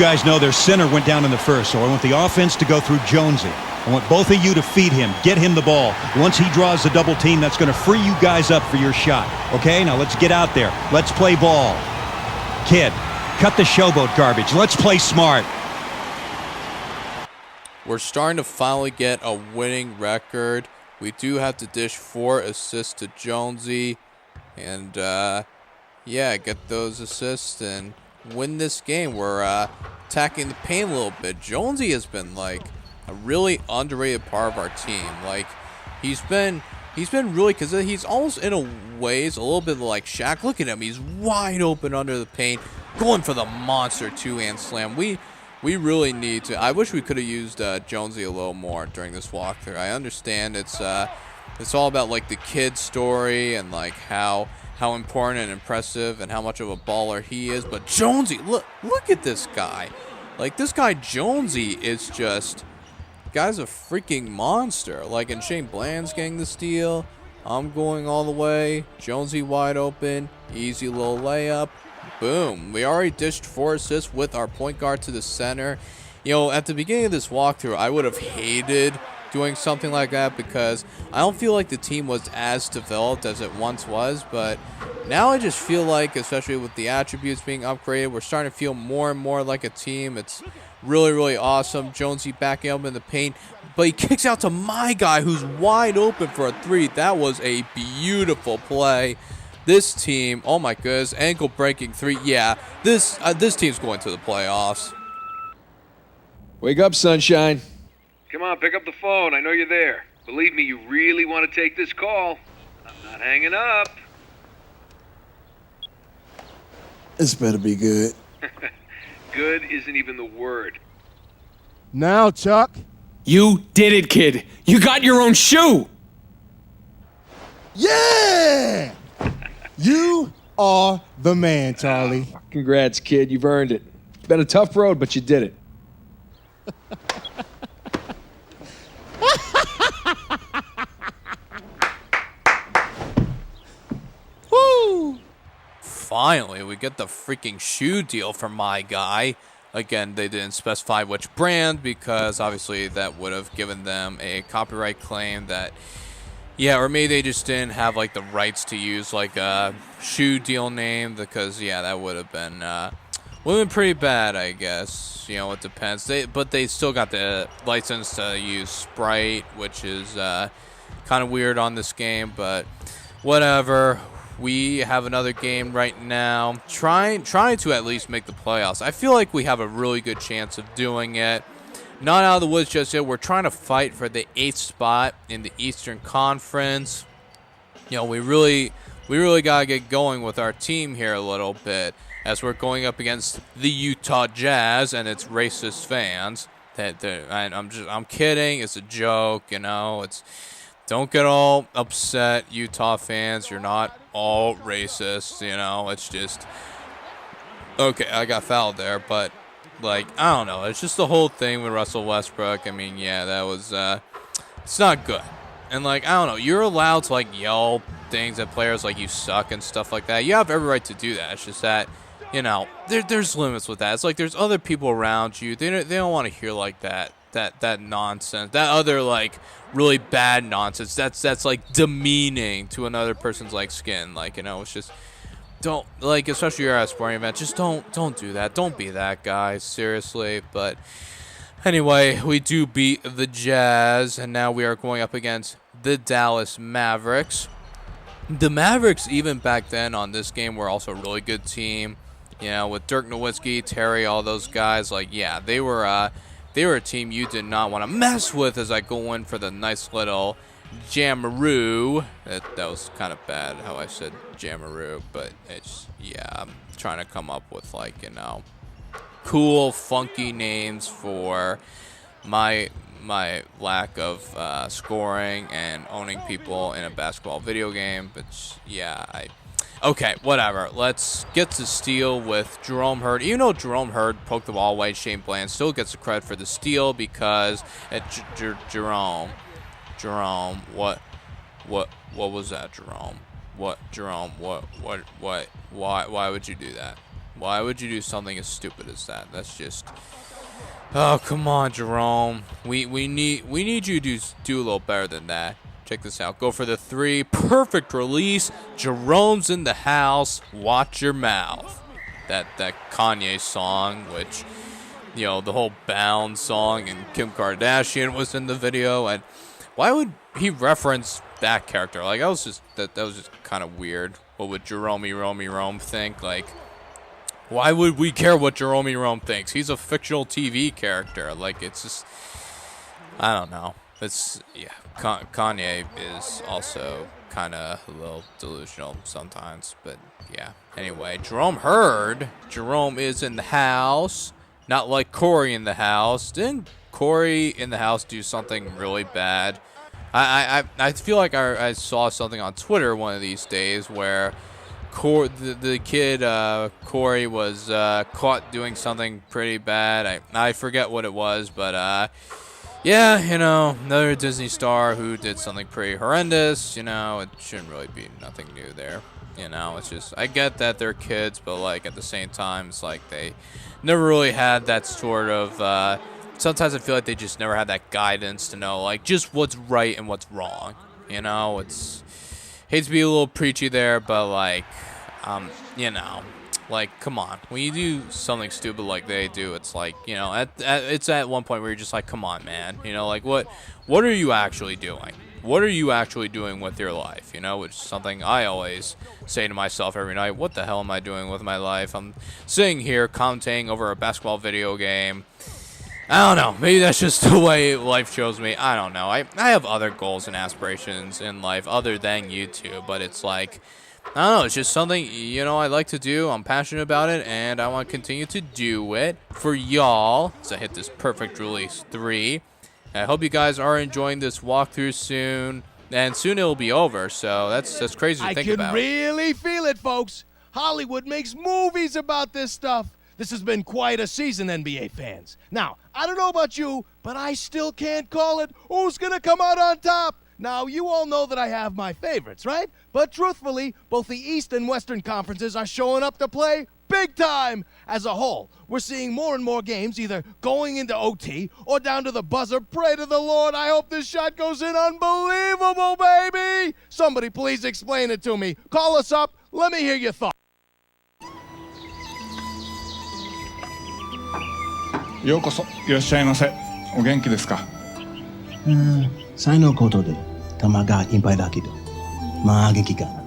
guys know their center went down in the first, so I want the offense to go through Jonesy. I want both of you to feed him, get him the ball. Once he draws the double team, that's going to free you guys up for your shot. Okay, now let's get out there. Let's play ball. Kid, cut the showboat garbage. Let's play smart. We're starting to finally get a winning record. We do have to dish 4 assists to Jonesy. And, yeah, get those assists and win this game. We're attacking the paint a little bit. Jonesy has been, like, a really underrated part of our team. Like, he's been really, because he's almost in a ways a little bit like Shaq. Look at him. He's wide open under the paint, going for the monster two-hand slam. We really need to. I wish we could have used Jonesy a little more during this walkthrough. I understand it's all about like the kid story and like how important and impressive and how much of a baller he is. But Jonesy, look at this guy. Like this guy Jonesy is just, guy's a freaking monster. Like, and Shane Bland's getting the steal. I'm going all the way. Jonesy wide open. Easy little layup. Boom. We already dished 4 assists with our point guard to the center. You know, at the beginning of this walkthrough, I would have hated doing something like that because I don't feel like the team was as developed as it once was. But now I just feel like, especially with the attributes being upgraded, we're starting to feel more and more like a team. It's really, really awesome. Jonesy backing up in the paint, but he kicks out to my guy who's wide open for a 3. That was a beautiful play. This team, oh my goodness, ankle breaking 3. Yeah, this team's going to the playoffs. Wake up, sunshine. Come on, pick up the phone. I know you're there. Believe me, you really want to take this call. I'm not hanging up. This better be good. Good isn't even the word. Now, Chuck. You did it, kid. You got your own shoe. Yeah! You are the man, Charlie. Congrats, kid. You've earned it. It's been a tough road, but you did it. Woo! Finally, we get the freaking shoe deal for my guy. Again, they didn't specify which brand because obviously that would have given them a copyright claim that, yeah, or maybe they just didn't have like the rights to use like a shoe deal name because, yeah, that would have been pretty bad, I guess. You know, it depends. But they still got the license to use Sprite, which is kind of weird on this game, but whatever. We have another game right now, trying to at least make the playoffs. I feel like we have a really good chance of doing it. Not out of the woods just yet. We're trying to fight for the 8th spot in the Eastern Conference. You know, we really gotta get going with our team here a little bit as we're going up against the Utah Jazz and its racist fans. I'm kidding. It's a joke. You know, don't get all upset, Utah fans. You're not all racist, you know. It's just, okay, I got fouled there, but, like, I don't know. It's just the whole thing with Russell Westbrook. I mean, yeah, that was, it's not good. And, like, I don't know. You're allowed to, like, yell things at players like you suck and stuff like that. You have every right to do that. It's just that, you know, there's limits with that. It's like there's other people around you. They don't want to hear, like, that nonsense, that other like really bad nonsense that's like demeaning to another person's like skin. Like, you know, it's just don't, like, especially you're at a sporting event, just don't do that. Don't be that guy, seriously. But anyway, we do beat the Jazz, and now we are going up against the Dallas Mavericks. The Mavericks, even back then on this game, were also a really good team. You know, with Dirk Nowitzki, Terry, all those guys. Like, yeah, they were a team you did not want to mess with. As I go in for the nice little Jamaroo. That was kind of bad how I said Jamaroo, but it's, yeah, I'm trying to come up with, like, you know, cool, funky names for my lack of scoring and owning people in a basketball video game. But yeah, okay, whatever. Let's get to steal with Jerome Hurd. Even though Jerome Hurd poked the ball away, Shane Bland still gets the credit for the steal because Jerome, what was that, Jerome? Why would you do that? Why would you do something as stupid as that? That's just... Oh, come on, Jerome. We need you to do a little better than that. Check this out. Go for the 3. Perfect release. Jerome's in the house. Watch your mouth. That Kanye song, which, you know, the whole Bound song, and Kim Kardashian was in the video. And why would he reference that character? Like, that was just kind of weird. What would Rome think? Like, why would we care what Rome thinks? He's a fictional TV character. Like, it's just, I don't know. It's, yeah, Kanye is also kind of a little delusional sometimes, but yeah. Anyway, Jerome is in the house, not like Corey in the house. Didn't Corey in the house do something really bad? I feel like I saw something on Twitter one of these days where the kid Corey was caught doing something pretty bad. I forget what it was, but yeah, you know, another Disney star who did something pretty horrendous. You know, it shouldn't really be nothing new there. You know, it's just, I get that they're kids, but like at the same time, it's like they never really had that sort of. Sometimes I feel like they just never had that guidance to know like just what's right and what's wrong. You know, it's, hate to be a little preachy there, but like, you know, like, come on. When you do something stupid like they do, it's like, you know, it's at one point where you're just like, come on, man. You know, like, what are you actually doing? What are you actually doing with your life? You know, which is something I always say to myself every night. What the hell am I doing with my life? I'm sitting here commentating over a basketball video game. I don't know. Maybe that's just the way life shows me. I don't know. I have other goals and aspirations in life other than YouTube, but it's like, I don't know. It's just something, you know, I like to do. I'm passionate about it, and I want to continue to do it for y'all. So I hit this perfect release 3. I hope you guys are enjoying this walkthrough soon, and soon it'll be over. So that's crazy to think about. I can really feel it, folks. Hollywood makes movies about this stuff. This has been quite a season, NBA fans. Now, I don't know about you, but I still can't call it who's going to come out on top. Now, you all know that I have my favorites, right? But truthfully, both the East and Western conferences are showing up to play big time. As a whole, we're seeing more and more games either going into OT or down to the buzzer. Pray to the Lord, I hope this shot goes in. Unbelievable, baby! Somebody please explain it to me. Call us up. Let me hear your thoughts. ようこそいらっしゃいませ。お元気ですか？才のことで玉がいっぱいだけど、まあ元気かな。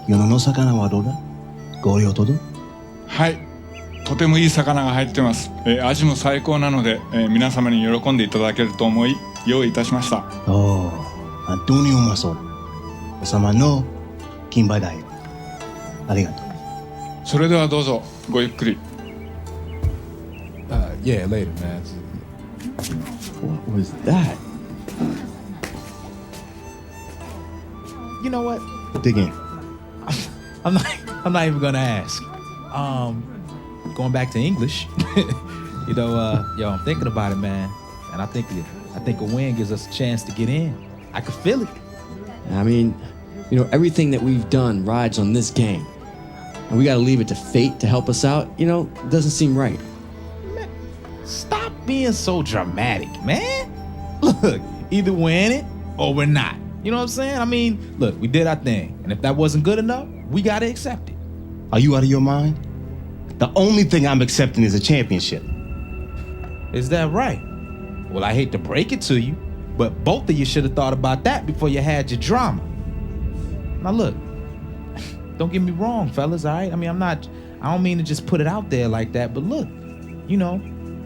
世の魚はどうだ？ご利用とど？はい、とてもいい魚が入ってます。味も最高なので、皆様に喜んでいただけると思い用意いたしました。おお、本当にうまそうだ。お様の金杯だよ。ありがとう。それではどうぞごゆっくり。Yeah, later, man. What was that? You know what? Dig in. I'm not even gonna ask. Going back to English, you know, yo, I'm thinking about it, man, and I think a win gives us a chance to get in. I could feel it. I mean, you know, everything that we've done rides on this game, and we got to leave it to fate to help us out. You know, it doesn't seem right. Stop being so dramatic, man. Look, either we're in it or we're not. You know what I'm saying? I mean, look, we did our thing, and if that wasn't good enough, we gotta accept it. Are you out of your mind? The only thing I'm accepting is a championship. Is that right? Well, I hate to break it to you, but both of you should have thought about that before you had your drama. Now look, don't get me wrong, fellas, all right? I mean, I don't mean to just put it out there like that, but look, you know,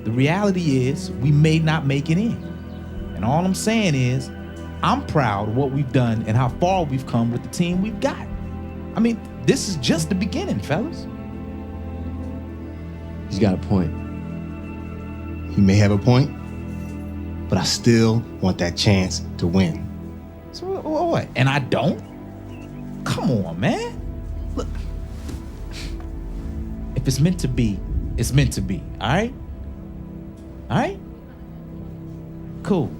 the reality is we may not make it in. And all I'm saying is, I'm proud of what we've done and how far we've come with the team we've got. I mean, this is just the beginning, fellas. He's got a point. He may have a point, but I still want that chance to win. So what? And I don't? Come on, man. Look, if it's meant to be, it's meant to be, all right? All right? Cool.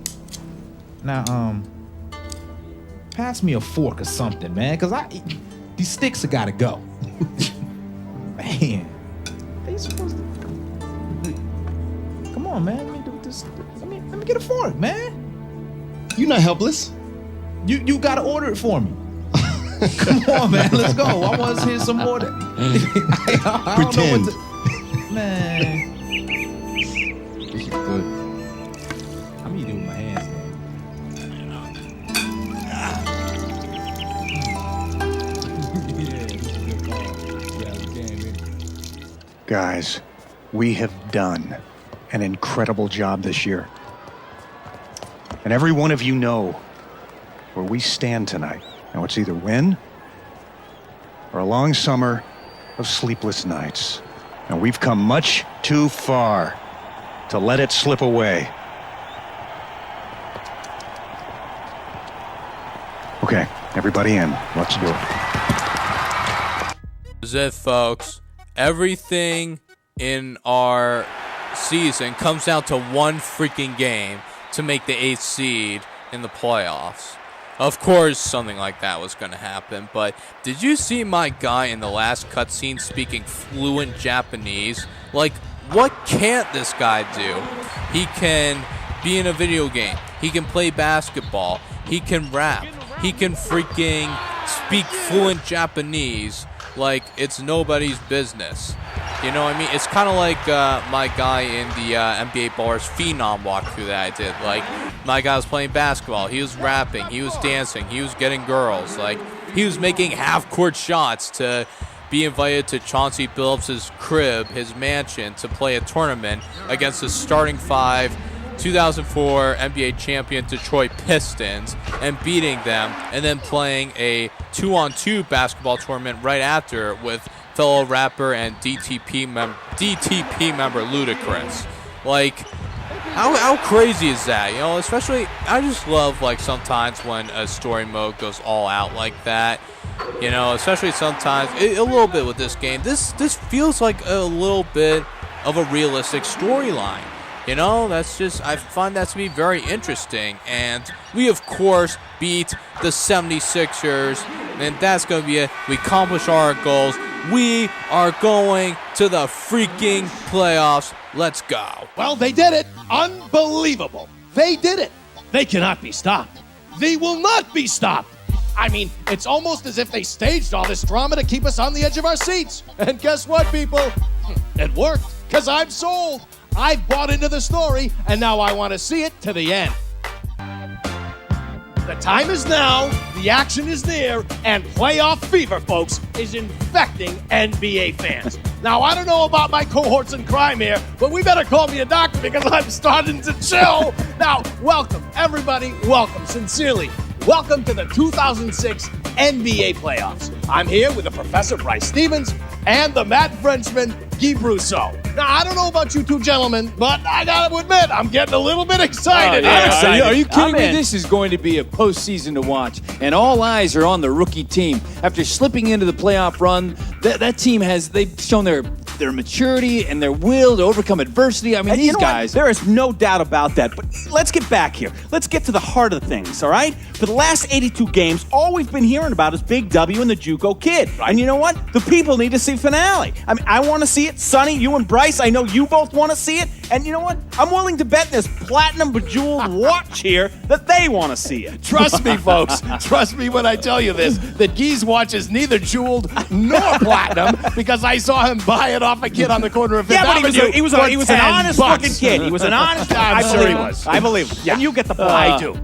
Now, pass me a fork or something, man, because these sticks have got to go. Man. you supposed to? Come on, man. Let me do this. Let me get a fork, man. You're not helpless. You gotta order it for me. Come on, man. Let's go. I want to hear some more. I don't know what to, man. This is good. I'm eating with my hands, man. Guys, we have done an incredible job this year. And every one of you know where we stand tonight. Now, it's either win or a long summer of sleepless nights. And we've come much too far to let it slip away. Okay, everybody in. Let's do it. That's it, folks. Everything in our season comes down to one freaking game to make the 8th seed in the playoffs. Of course, something like that was going to happen, but did you see my guy in the last cutscene speaking fluent Japanese? Like, what can't this guy do? He can be in a video game. He can play basketball. He can rap. He can freaking speak fluent Japanese like it's nobody's business. You know what I mean? It's kind of like my guy in the NBA Bars Phenom walkthrough that I did. Like, my guy was playing basketball. He was rapping. He was dancing. He was getting girls. Like, he was making half-court shots to be invited to Chauncey Billups' crib, his mansion, to play a tournament against the starting 5 2004 NBA champion Detroit Pistons and beating them, and then playing a 2-on-2 basketball tournament right after with fellow rapper and DTP member Ludacris. Like, how crazy is that? You know, especially, I just love, like, sometimes when a story mode goes all out like that. You know, especially sometimes, a little bit with this game. This feels like a little bit of a realistic storyline. You know, that's just, I find that to be very interesting. And we, of course, beat the 76ers. And that's going to be it. We accomplish our goals. We are going to the freaking playoffs. Let's go. Well, they did it. Unbelievable. They did it. They cannot be stopped. They will not be stopped. I mean, it's almost as if they staged all this drama to keep us on the edge of our seats. And guess what, people? It worked, because I'm sold. I've bought into the story, and now I want to see it to the end. The time is now, the action is there, and playoff fever, folks, is infecting NBA fans. Now, I don't know about my cohorts in crime here, but we better call me a doctor because I'm starting to chill. Now, welcome, everybody, welcome, sincerely. Welcome to the 2006 NBA playoffs. I'm here with the Professor Bryce Stevens and the Mad Frenchman, Guy Brousseau. Now, I don't know about you two gentlemen, but I gotta admit, I'm getting a little bit excited. I'm excited. Are you kidding me? This is going to be a postseason to watch, and all eyes are on the rookie team. After slipping into the playoff run, that team they've shown their maturity and their will to overcome adversity. I mean, these guys. There is no doubt about that. But let's get back here. Let's get to the heart of things, all right? For the last 82 games, all we've been hearing about is Big W and the JUCO kid. And you know what? The people need to see finale. I mean, I want to see it. Sonny, you and Bryce, I know you both want to see it. And you know what? I'm willing to bet this platinum bejeweled watch here that they want to see it. Trust me, folks. Trust me when I tell you this, that Guy's watch is neither jeweled nor platinum because I saw him buy it off a kid on the corner of Fifth Avenue. Yeah, but he was an honest fucking kid. He was an honest. I'm sure he was. I believe him. Yeah. And you get the point. I do.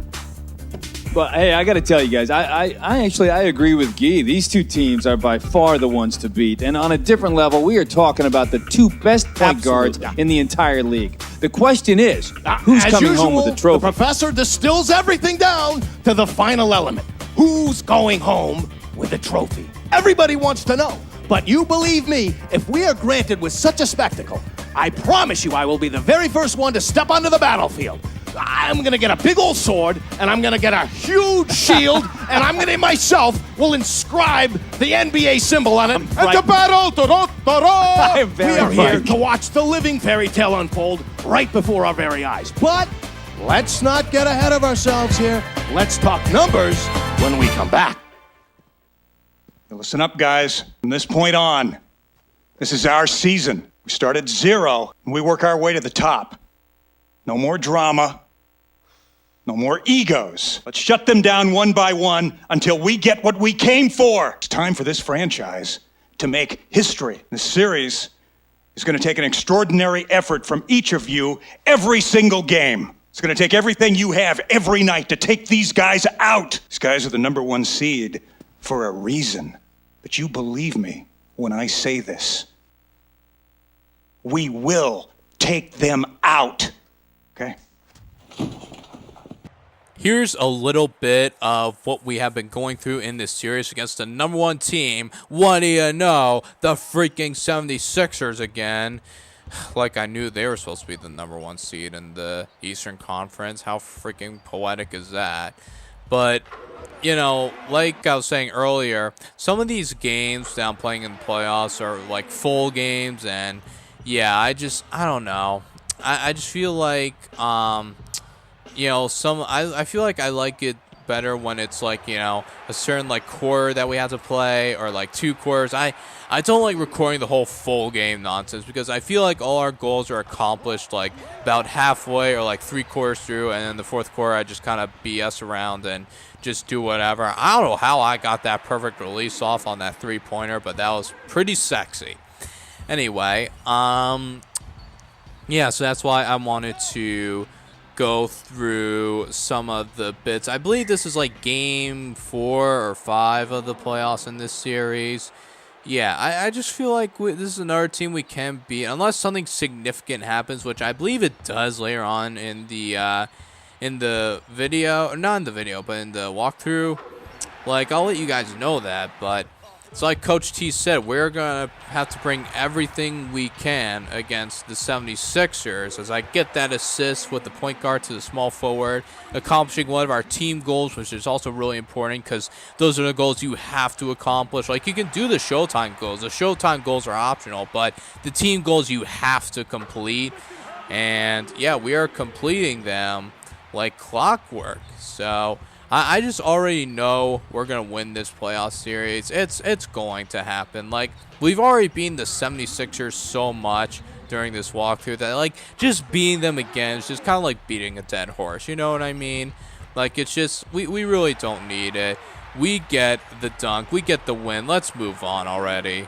But hey, I got to tell you guys, I agree with Guy. These two teams are by far the ones to beat. And on a different level, we are talking about the two best point guards in the entire league. The question is, who's coming home with the trophy? The professor distills everything down to the final element. Who's going home with the trophy? Everybody wants to know. But you believe me, if we are granted with such a spectacle, I promise you I will be the very first one to step onto the battlefield. I'm going to get a big old sword, and I'm going to get a huge shield, and I'm going to myself will inscribe the NBA symbol on it. And the battle, we are here to watch the living fairy tale unfold right before our very eyes. But let's not get ahead of ourselves here. Let's talk numbers when we come back. Listen up, guys. From this point on, this is our season. We start at 0, and we work our way to the top. No more drama. No more egos. Let's shut them down one by one until we get what we came for. It's time for this franchise to make history. This series is going to take an extraordinary effort from each of you every single game. It's going to take everything you have every night to take these guys out. These guys are the #1 seed for a reason. But you believe me when I say this. We will take them out. Okay? Here's a little bit of what we have been going through in this series against the #1 team. What do you know? The freaking 76ers again. Like I knew they were supposed to be the #1 seed in the Eastern Conference. How freaking poetic is that? But, you know, like I was saying earlier, some of these games that I'm playing in the playoffs are like full games. And, yeah, I don't know. I just feel like, you know, I feel like I like it better when it's like, you know, a certain like quarter that we have to play or like 2 quarters. I don't like recording the whole full game nonsense because I feel like all our goals are accomplished like about halfway or like 3/4 through, and then the 4th quarter I just kind of BS around and just do whatever. I don't know how I got that perfect release off on that 3-pointer, but that was pretty sexy. Anyway, yeah, so that's why I wanted to go through some of the bits. I believe this is like game 4 or 5 of the playoffs in this series. Yeah, I just feel like this is another team we can beat unless something significant happens, which I believe it does later on in the video, or not in the video, but in the walkthrough. Like, I'll let you guys know that, but it's like Coach T said, we're going to have to bring everything we can against the 76ers as I get that assist with the point guard to the small forward, accomplishing one of our team goals, which is also really important because those are the goals you have to accomplish. Like, you can do the Showtime goals. The Showtime goals are optional, but the team goals you have to complete. And, yeah, we are completing them like clockwork. So I just already know we're going to win this playoff series. It's going to happen. Like, we've already beaten the 76ers so much during this walkthrough that, like, just beating them again is just kind of like beating a dead horse. You know what I mean? Like, it's just, we really don't need it. We get the dunk. We get the win. Let's move on already.